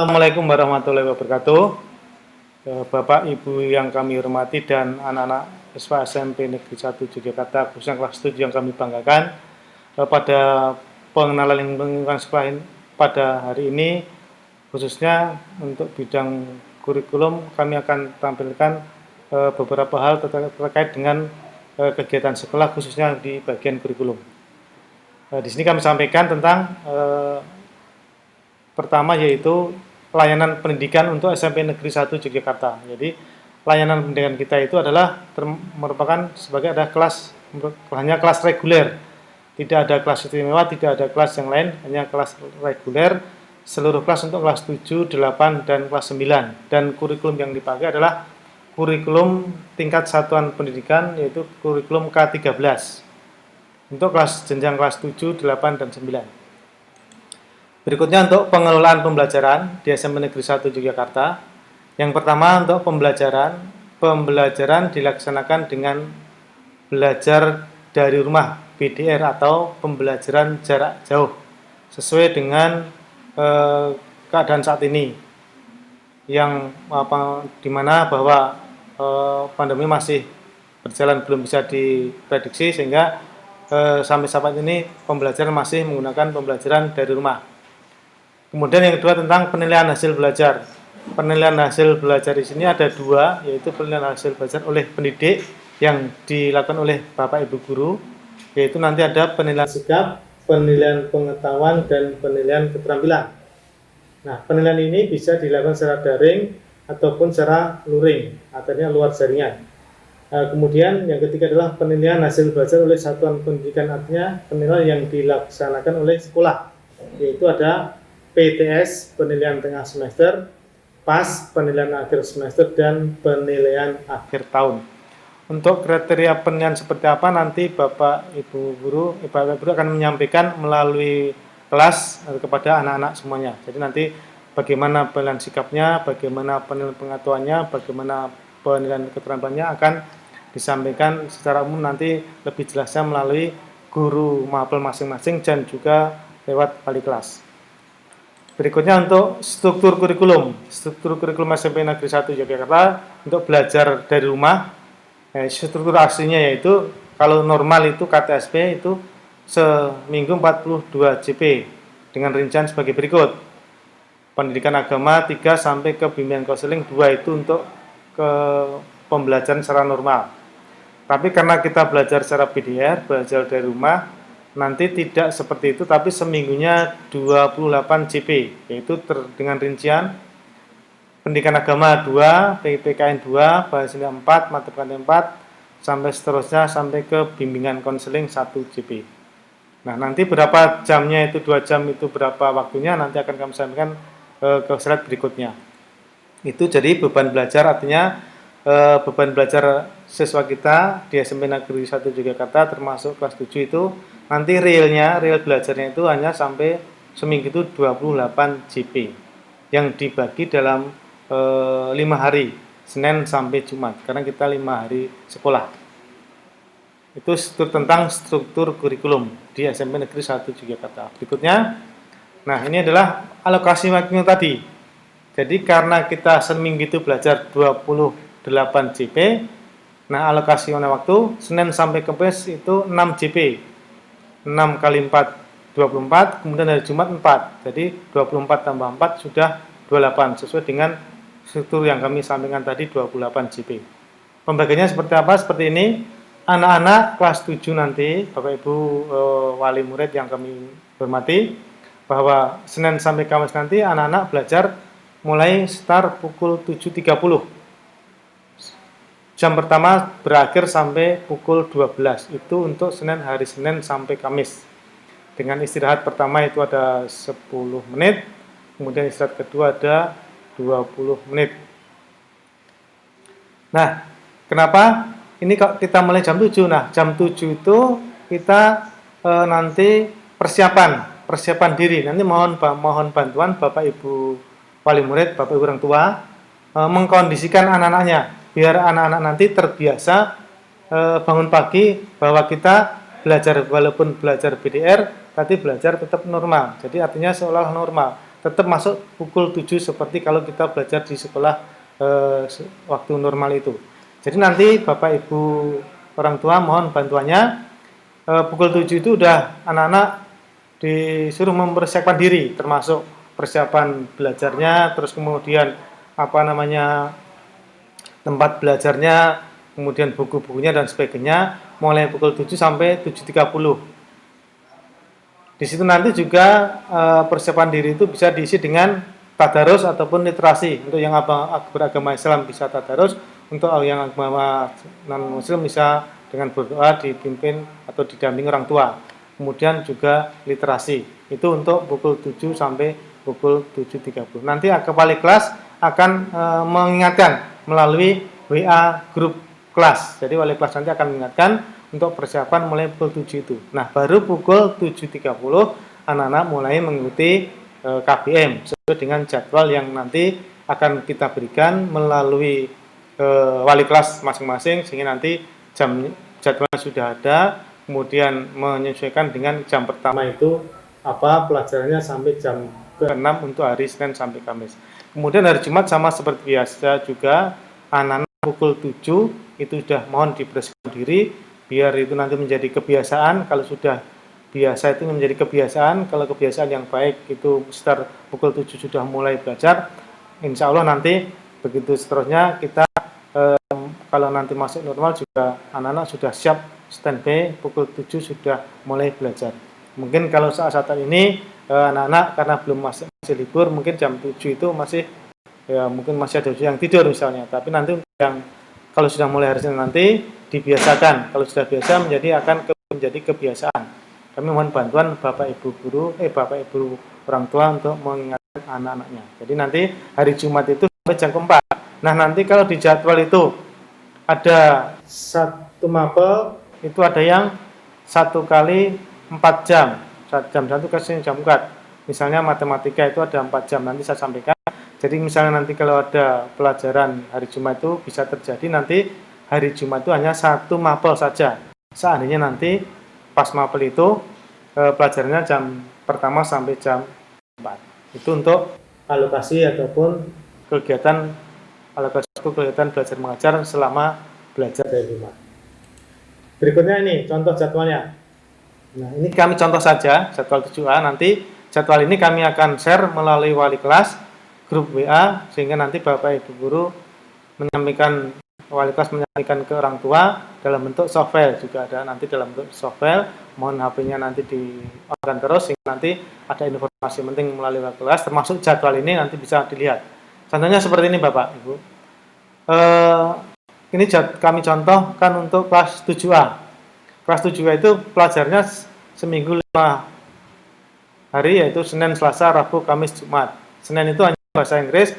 Assalamualaikum warahmatullahi wabarakatuh. Bapak, Ibu yang kami hormati dan anak-anak siswa SMP Negeri 1 Yogyakarta, khususnya kelas 7 yang kami banggakan. Pada pengenalan lingkungan sekolah ini, pada hari ini, khususnya untuk bidang kurikulum, kami akan tampilkan beberapa hal terkait dengan kegiatan sekolah, khususnya di bagian kurikulum. Di sini kami sampaikan tentang pertama yaitu layanan pendidikan untuk SMP Negeri 1 Yogyakarta. Jadi layanan pendidikan kita itu adalah merupakan sebagai ada kelas, hanya kelas reguler. Tidak ada kelas istimewa, tidak ada kelas yang lain, hanya kelas reguler. Seluruh kelas untuk kelas 7, 8, dan kelas 9. Dan kurikulum yang dipakai adalah kurikulum tingkat satuan pendidikan, yaitu kurikulum K13. Untuk kelas jenjang kelas 7, 8, dan 9. Berikutnya untuk pengelolaan pembelajaran di SMP Negeri 1 Yogyakarta. Yang pertama untuk pembelajaran dilaksanakan dengan belajar dari rumah BDR atau pembelajaran jarak jauh sesuai dengan keadaan saat ini yang dimana bahwa pandemi masih berjalan belum bisa diprediksi sehingga sampai saat ini pembelajaran masih menggunakan pembelajaran dari rumah. Kemudian yang kedua tentang penilaian hasil belajar. Penilaian hasil belajar di sini ada dua, yaitu penilaian hasil belajar oleh pendidik yang dilakukan oleh Bapak Ibu guru, yaitu nanti ada penilaian sikap, penilaian pengetahuan, dan penilaian keterampilan. Nah, penilaian ini bisa dilakukan secara daring ataupun secara luring, artinya luar jaringan. Kemudian yang ketiga adalah penilaian hasil belajar oleh satuan pendidikan, artinya penilaian yang dilaksanakan oleh sekolah, yaitu ada PTS, penilaian tengah semester, PAS, penilaian akhir semester, dan penilaian akhir tahun. Untuk kriteria penilaian seperti apa nanti Bapak Ibu guru akan menyampaikan melalui kelas kepada anak-anak semuanya. Jadi nanti bagaimana penilaian sikapnya, bagaimana penilaian pengetahuannya, bagaimana penilaian keterampilannya akan disampaikan secara umum nanti lebih jelasnya melalui guru mapel masing-masing dan juga lewat wali kelas. Berikutnya untuk struktur kurikulum. Struktur kurikulum SMP Negeri 1 Yogyakarta untuk belajar dari rumah. Struktur aslinya yaitu kalau normal itu KTSP itu seminggu 42 JP dengan rincian sebagai berikut. Pendidikan agama 3 sampai ke bimbingan konseling 2 itu untuk ke pembelajaran secara normal. Tapi karena kita belajar secara BDR, belajar dari rumah, nanti tidak seperti itu, tapi seminggunya 28 JP, yaitu dengan rincian pendidikan agama 2, PPKN 2, bahasa Indonesia 4, matematika 4, sampai seterusnya sampai ke bimbingan konseling 1 JP. Nah, nanti berapa jamnya itu, 2 jam itu berapa waktunya, nanti akan kami sampaikan ke slide berikutnya. Itu jadi beban belajar, artinya beban belajar siswa kita di SMP Negeri 1 Yogyakarta termasuk kelas 7 itu nanti real belajarnya itu hanya sampai seminggu itu 28 JP yang dibagi dalam 5 hari, Senin sampai Jumat, karena kita 5 hari sekolah. Itu tentang struktur kurikulum di SMP Negeri 1 Yogyakarta. Berikutnya, nah ini adalah alokasi waktunya tadi. Jadi karena kita seminggu itu belajar 28 JP, nah alokasi waktu Senin sampai Kamis itu 6 JP. 6 kali 4 24, kemudian hari Jumat 4. Jadi 24 tambah 4 sudah 28 sesuai dengan struktur yang kami sampaikan tadi 28 JP. Pembagiannya seperti apa? Seperti ini. Anak-anak kelas 7 nanti, Bapak Ibu wali murid yang kami hormati, bahwa Senin sampai Kamis nanti anak-anak belajar mulai start pukul 7.30. Jam pertama berakhir sampai pukul 12. Itu untuk hari Senin sampai Kamis. Dengan istirahat pertama itu ada 10 menit, kemudian istirahat kedua ada 20 menit. Nah, kenapa? Ini kalau kita mulai jam 7. Nah, jam 7 itu kita nanti persiapan diri. Nanti mohon bantuan Bapak Ibu wali murid, Bapak Ibu orang tua mengkondisikan anak-anaknya biar anak-anak nanti terbiasa bangun pagi bahwa kita belajar walaupun belajar BDR tapi belajar tetap normal. Jadi artinya seolah normal. tetap masuk pukul 7 seperti kalau kita belajar di sekolah waktu normal itu. Jadi nanti Bapak Ibu orang tua mohon bantuannya, pukul 7 itu udah anak-anak disuruh mempersiapkan diri, termasuk persiapan belajarnya, terus kemudian tempat belajarnya, kemudian buku-bukunya dan sebagainya, mulai pukul 7 sampai 7.30. Di situ nanti juga persiapan diri itu bisa diisi dengan tadarus ataupun literasi. Untuk yang beragama Islam bisa tadarus, untuk yang agama non Muslim bisa dengan berdoa dipimpin atau didampingi orang tua. Kemudian juga literasi. Itu untuk pukul 7 sampai pukul 7.30. Nanti kepala kelas akan mengingatkan melalui WA grup kelas. Jadi wali kelas nanti akan mengingatkan untuk persiapan mulai pukul 7 itu. Nah, baru pukul 7.30 anak-anak mulai mengikuti KBM sesuai dengan jadwal yang nanti akan kita berikan melalui wali kelas masing-masing, sehingga nanti jadwalnya sudah ada, kemudian menyesuaikan dengan jam pertama itu apa pelajarannya sampai jam ke-6 untuk hari Senin sampai Kamis. Kemudian hari Jumat sama seperti biasa juga, anak-anak pukul 7 itu sudah mohon dibersihkan diri, biar itu nanti menjadi kebiasaan. Kalau sudah biasa itu menjadi kebiasaan, kalau kebiasaan yang baik itu sekitar pukul 7 sudah mulai belajar, insya Allah nanti begitu seterusnya kita kalau nanti masuk normal juga anak-anak sudah siap standby, pukul 7 sudah mulai belajar. Mungkin kalau saat ini anak-anak karena belum masih libur, mungkin jam 7 itu masih mungkin masih ada yang tidur misalnya, tapi nanti yang kalau sudah mulai hari Senin nanti dibiasakan, kalau sudah biasa akan menjadi kebiasaan. Kami mohon bantuan Bapak Ibu guru, Bapak Ibu orang tua untuk mengingatkan anak-anaknya. Jadi nanti hari Jumat itu sampai jam 4. Nah, nanti kalau di jadwal itu ada satu mapel, itu ada yang 1 kali 4 jam. Jam 1 ke jam 4. Misalnya matematika itu ada 4 jam, nanti saya sampaikan. Jadi misalnya nanti kalau ada pelajaran hari Jumat itu bisa terjadi nanti hari Jumat itu hanya 1 mapel saja. Seandainya nanti pas mapel itu pelajarannya jam pertama sampai jam 4. Itu untuk alokasi ataupun kegiatan belajar mengajar selama belajar dari rumah. Berikutnya ini contoh jadwalnya. Nah, ini kami contoh saja jadwal 7A. Nanti jadwal ini kami akan share melalui wali kelas grup WA, sehingga nanti Bapak Ibu guru wali kelas menyampaikan ke orang tua dalam bentuk softfile, juga ada nanti dalam bentuk softfile. Mohon HP-nya nanti di-on terus sehingga nanti ada informasi penting melalui wali kelas, termasuk jadwal ini nanti bisa dilihat. Contohnya seperti ini Bapak Ibu. Ini kami contohkan untuk kelas 7A. Kelas 7A itu pelajarnya seminggu 5 hari, yaitu Senin, Selasa, Rabu, Kamis, Jumat. Senin itu hanya bahasa Inggris,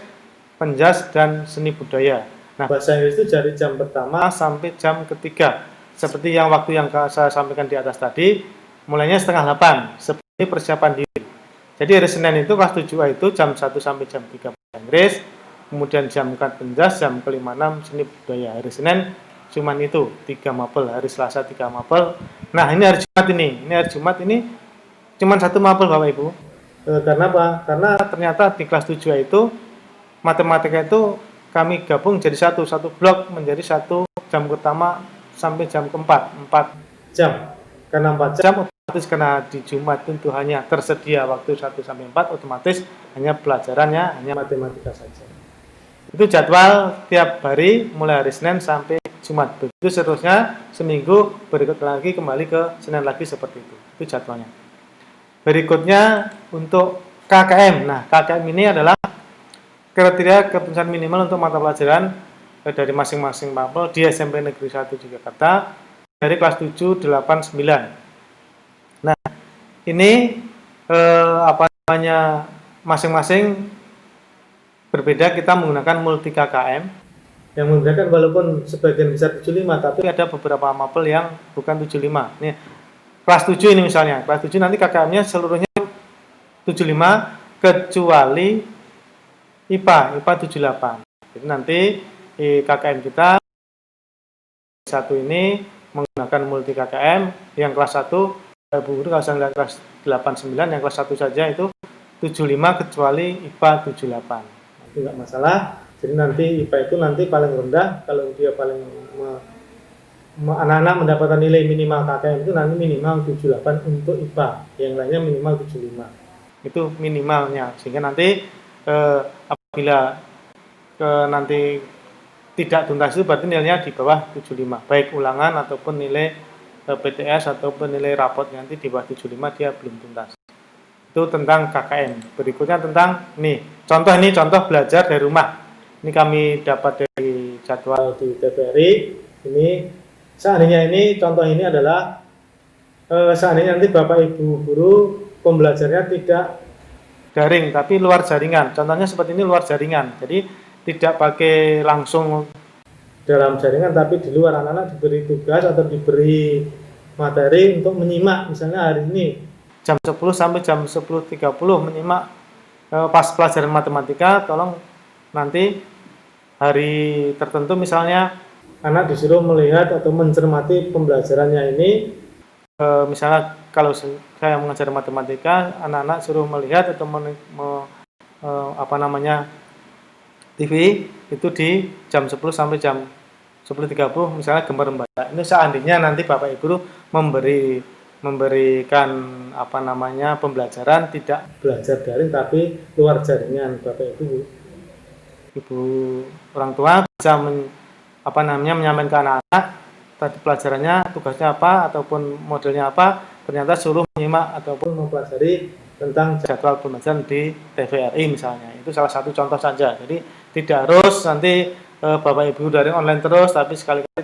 penjas, dan seni budaya. Nah, bahasa Inggris itu dari jam pertama sampai jam ketiga. Seperti waktu yang saya sampaikan di atas tadi, mulainya setengah 8, seperti persiapan diri. Jadi hari Senin itu kelas 7A itu jam 1 sampai jam 3 bahasa Inggris, kemudian jam 4 penjas, jam ke-5-6 seni budaya. Hari Senin cuman itu 3 mapel, hari Selasa 3 mapel. Nah, ini hari Jumat ini cuman 1 mapel Bapak Ibu. Karena apa? Karena ternyata di kelas 7A itu matematika itu kami gabung jadi satu blok menjadi 1 jam pertama sampai jam keempat, 4 jam. Karena 4 jam otomatis karena di Jumat tentu hanya tersedia waktu 1 sampai 4, otomatis hanya pelajarannya hanya matematika saja. Itu jadwal tiap hari mulai hari Senin sampai Jumat. Begitu seterusnya seminggu berikut lagi kembali ke Senin lagi seperti itu. Itu jadwalnya. Berikutnya untuk KKM. Nah, KKM ini adalah kriteria keputusan minimal untuk mata pelajaran dari masing-masing mapel di SMP Negeri 1 Jakarta dari kelas 7, 8, 9. Nah, ini masing-masing berbeda, kita menggunakan multi KKM yang membedakan walaupun sebagian besar 75, tapi ada beberapa mapel yang bukan 75. Ini kelas 7 ini misalnya, kelas 7 nanti KKM-nya seluruhnya 75 kecuali IPA 78. Jadi nanti KKM kita satu ini menggunakan multi KKM, yang kelas 1 Bu Guru kalau saya lihat kelas 8 9, yang kelas 1 saja itu 75 kecuali IPA 78. Itu nggak masalah. Jadi nanti IPA itu nanti paling rendah, kalau dia paling anak-anak mendapatkan nilai minimal KKM itu nanti minimal 78 untuk IPA, yang lainnya minimal 75. Itu minimalnya, sehingga nanti apabila nanti tidak tuntas itu berarti nilainya di bawah 75, baik ulangan ataupun nilai PTS ataupun nilai rapot nanti di bawah 75 dia belum tuntas. Itu tentang KKM. Berikutnya tentang contoh belajar dari rumah. Ini kami dapat dari jadwal di TVRI. Ini seandainya contoh ini adalah seandainya nanti Bapak Ibu guru pembelajarannya tidak daring tapi luar jaringan. Contohnya seperti ini, luar jaringan. Jadi tidak pakai langsung dalam jaringan tapi di luar, anak-anak diberi tugas atau diberi materi untuk menyimak. Misalnya hari ini jam 10 sampai jam 10.30 menyimak pas pelajaran matematika, tolong nanti hari tertentu misalnya anak disuruh melihat atau mencermati pembelajarannya ini. Misalnya kalau saya mengajar matematika, anak-anak suruh melihat atau TV itu di jam 10 sampai jam 10.30 misalnya gambar membaca. Ini seandainya nanti Bapak Ibu memberikan pembelajaran tidak belajar daring tapi luar jaringan, Bapak Ibu orang tua bisa menyampaikan ke anak-anak tadi pelajarannya, tugasnya apa ataupun modelnya apa, ternyata suruh menyimak ataupun mempelajari tentang jadwal pembelajaran di TVRI misalnya. Itu salah satu contoh saja. Jadi tidak harus nanti Bapak Ibu dari online terus, tapi sekali-kali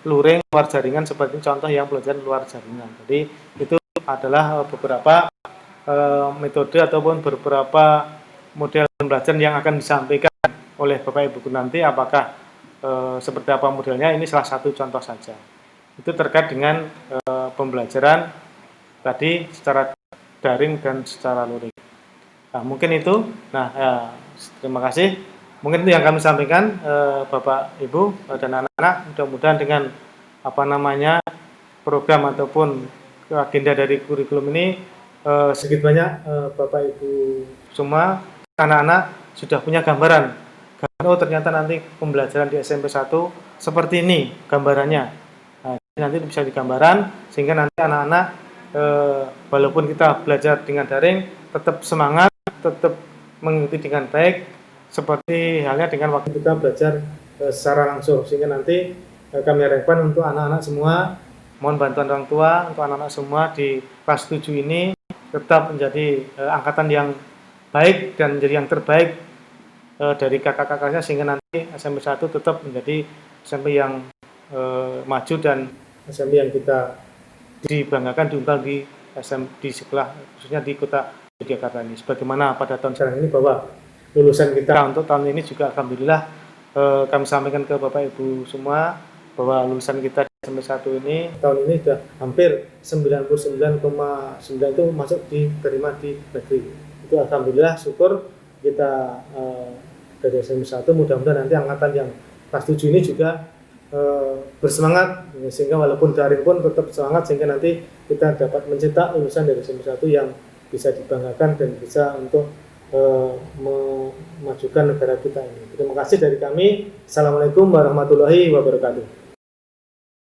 luring luar jaringan seperti contoh yang pelajaran luar jaringan. Jadi itu adalah beberapa metode ataupun beberapa model pembelajaran yang akan disampaikan oleh Bapak Ibu nanti. Apakah seperti apa modelnya, ini salah satu contoh saja. Itu terkait dengan pembelajaran tadi secara daring dan secara luring. Nah, mungkin itu. Terima kasih. Mungkin itu yang kami sampaikan Bapak Ibu dan anak-anak. Mudah-mudahan dengan program ataupun agenda dari kurikulum ini sedikit banyak Bapak Ibu semua anak-anak sudah punya gambaran. Oh, ternyata nanti pembelajaran di SMP 1 seperti ini gambarannya. Nah, nanti bisa digambaran sehingga nanti anak-anak walaupun kita belajar dengan daring tetap semangat, tetap mengikuti dengan baik seperti halnya dengan waktu kita belajar secara langsung, sehingga nanti kami harapkan untuk anak-anak semua, mohon bantuan orang tua untuk anak-anak semua di kelas 7 ini tetap menjadi angkatan yang baik dan menjadi yang terbaik dari kakak-kakaknya, sehingga nanti SMP 1 tetap menjadi SMP yang maju dan SMP yang kita dibanggakan diunggah di sekolah, khususnya di kota Yogyakarta ini. Sebagaimana pada tahun sekarang ini bahwa lulusan kita untuk tahun ini juga alhamdulillah kami sampaikan ke Bapak Ibu semua bahwa lulusan kita di SMP 1 ini tahun ini sudah hampir 99,9 itu masuk diterima di negeri. Itu alhamdulillah, syukur kita dari SMP 1. Mudah-mudahan nanti angkatan yang kelas 7 ini juga bersemangat, sehingga walaupun daring pun tetap semangat, sehingga nanti kita dapat mencetak lulusan dari SMP 1 yang bisa dibanggakan dan bisa untuk memajukan negara kita ini. Terima kasih dari kami. Assalamualaikum warahmatullahi wabarakatuh.